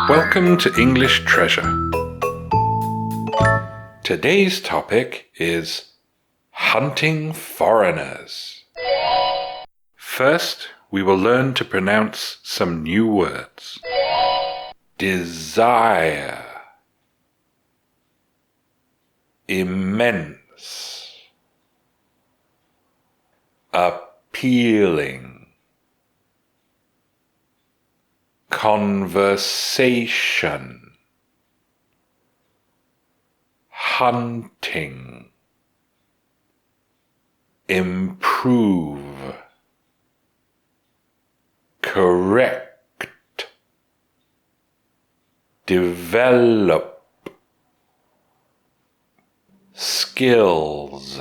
Welcome to English Treasure. Today's topic is hunting foreigners. First, we will learn to pronounce some new words. Desire, immense, appealing, conversation, hunting, improve, correct, develop, skills,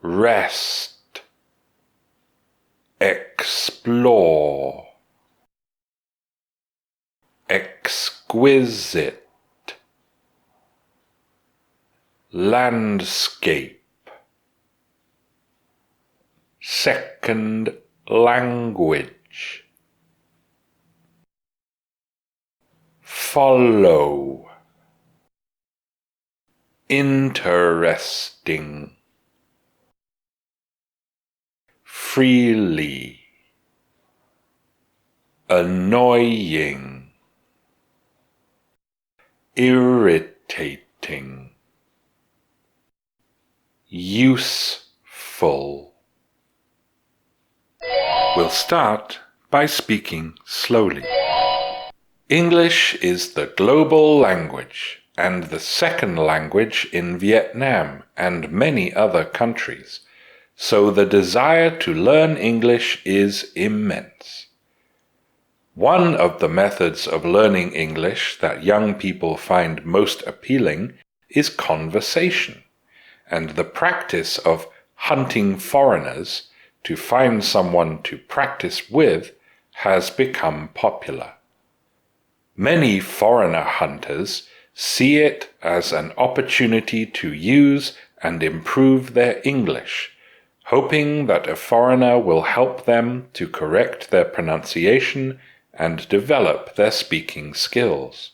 rest, explore, exquisite, landscape, second language, follow, interesting, freely, annoying, irritating, useful. We'll start by speaking slowly. English is the global language and the second language in Vietnam and many other countries, so the desire to learn English is immense. One of the methods of learning English that young people find most appealing is conversation, and the practice of hunting foreigners to find someone to practice with has become popular. Many foreigner hunters see it as an opportunity to use and improve their English, hoping that a foreigner will help them to correct their pronunciation and develop their speaking skills.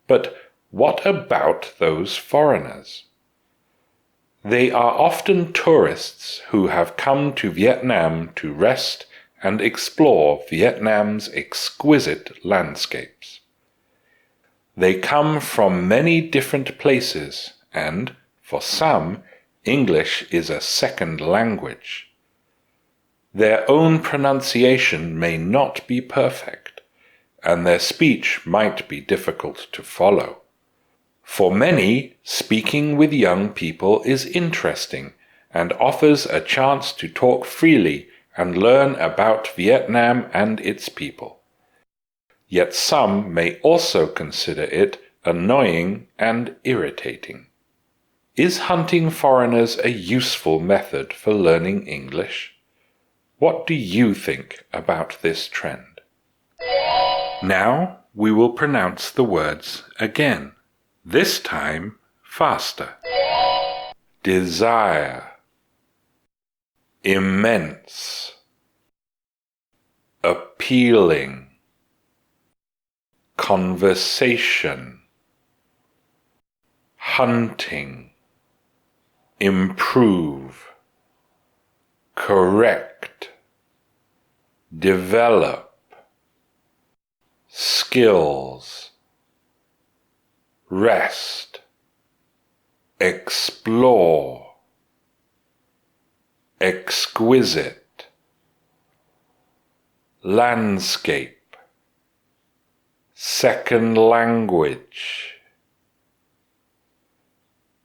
But what about those foreigners? They are often tourists who have come to Vietnam to rest and explore Vietnam's exquisite landscapes. They come from many different places, and, for some, English is a second language. Their own pronunciation may not be perfect, and their speech might be difficult to follow. For many, speaking with young people is interesting and offers a chance to talk freely and learn about Vietnam and its people. Yet some may also consider it annoying and irritating. Is hunting foreigners a useful method for learning English? What do you think about this trend? Now we will pronounce the words again, this time faster. Desire, immense, appealing, conversation, hunting, improve, correct, develop, skills, rest, explore, exquisite, landscape, second language,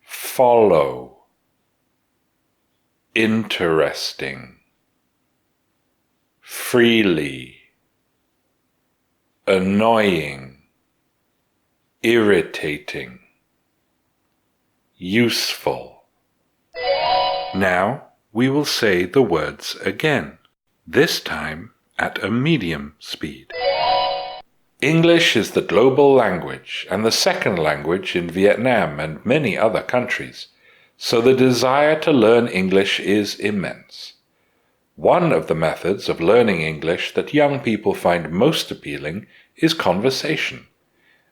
follow, interesting, freely, annoying, irritating, useful. Now we will say the words again, this time at a medium speed. English is the global language and the second language in Vietnam and many other countries, so the desire to learn English is immense. One of the methods of learning English that young people find most appealing is conversation,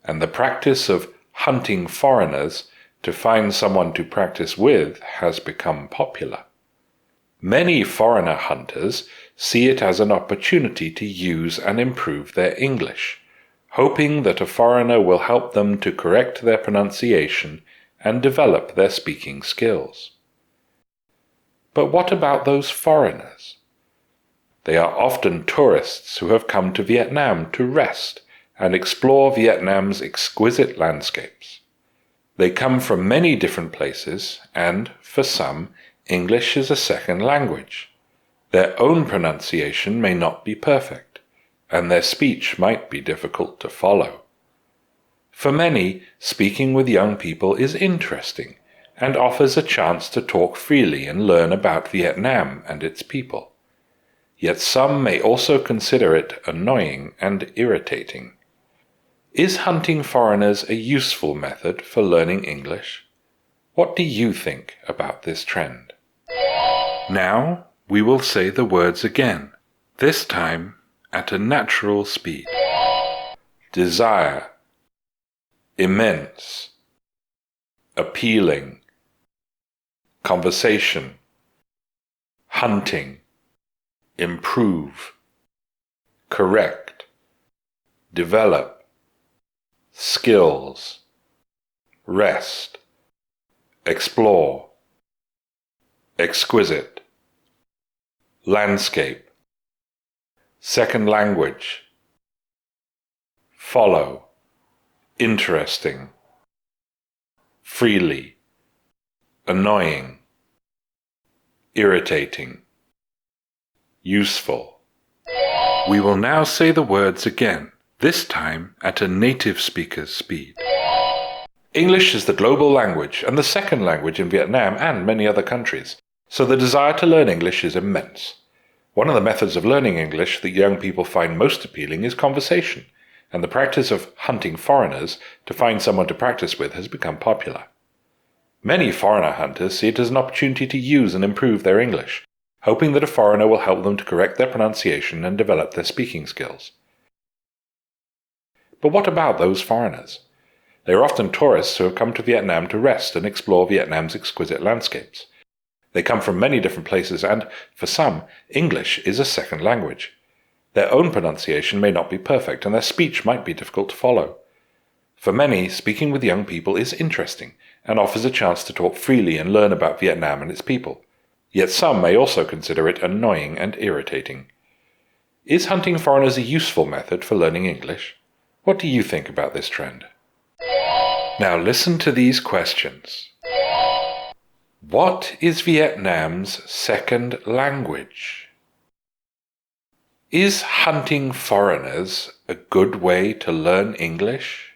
and the practice of hunting foreigners to find someone to practice with has become popular. Many foreigner hunters see it as an opportunity to use and improve their English, hoping that a foreigner will help them to correct their pronunciation and develop their speaking skills. But what about those foreigners? They are often tourists who have come to Vietnam to rest and explore Vietnam's exquisite landscapes. They come from many different places, and, for some, English is a second language. Their own pronunciation may not be perfect, and their speech might be difficult to follow. For many, speaking with young people is interesting and offers a chance to talk freely and learn about Vietnam and its people. Yet some may also consider it annoying and irritating. Is hunting foreigners a useful method for learning English? What do you think about this trend? Now we will say the words again, this time at a natural speed. Desire, immense, appealing, conversation, hunting, improve, correct, develop, skills, rest, explore, exquisite, landscape, second language, follow, interesting, freely, annoying, irritating, useful. We will now say the words again, this time at a native speaker's speed. English is the global language and the second language in Vietnam and many other countries, so the desire to learn English is immense. One of the methods of learning English that young people find most appealing is conversation, and the practice of hunting foreigners to find someone to practice with has become popular. Many foreigner hunters see it as an opportunity to use and improve their English, hoping that a foreigner will help them to correct their pronunciation and develop their speaking skills. But what about those foreigners? They are often tourists who have come to Vietnam to rest and explore Vietnam's exquisite landscapes. They come from many different places, and, for some, English is a second language. Their own pronunciation may not be perfect, and their speech might be difficult to follow. For many, speaking with young people is interesting, and offers a chance to talk freely and learn about Vietnam and its people. Yet some may also consider it annoying and irritating. Is hunting foreigners a useful method for learning English? What do you think about this trend? Now listen to these questions. What is Vietnam's second language? Is hunting foreigners a good way to learn English?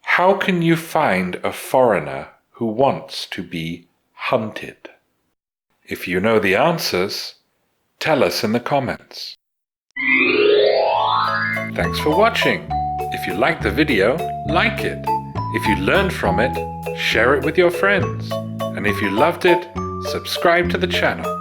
How can you find a foreigner who wants to be hunted? If you know the answers, tell us in the comments. Thanks for watching. If you liked the video, like it. If you learned from it, share it with your friends. And if you loved it, subscribe to the channel.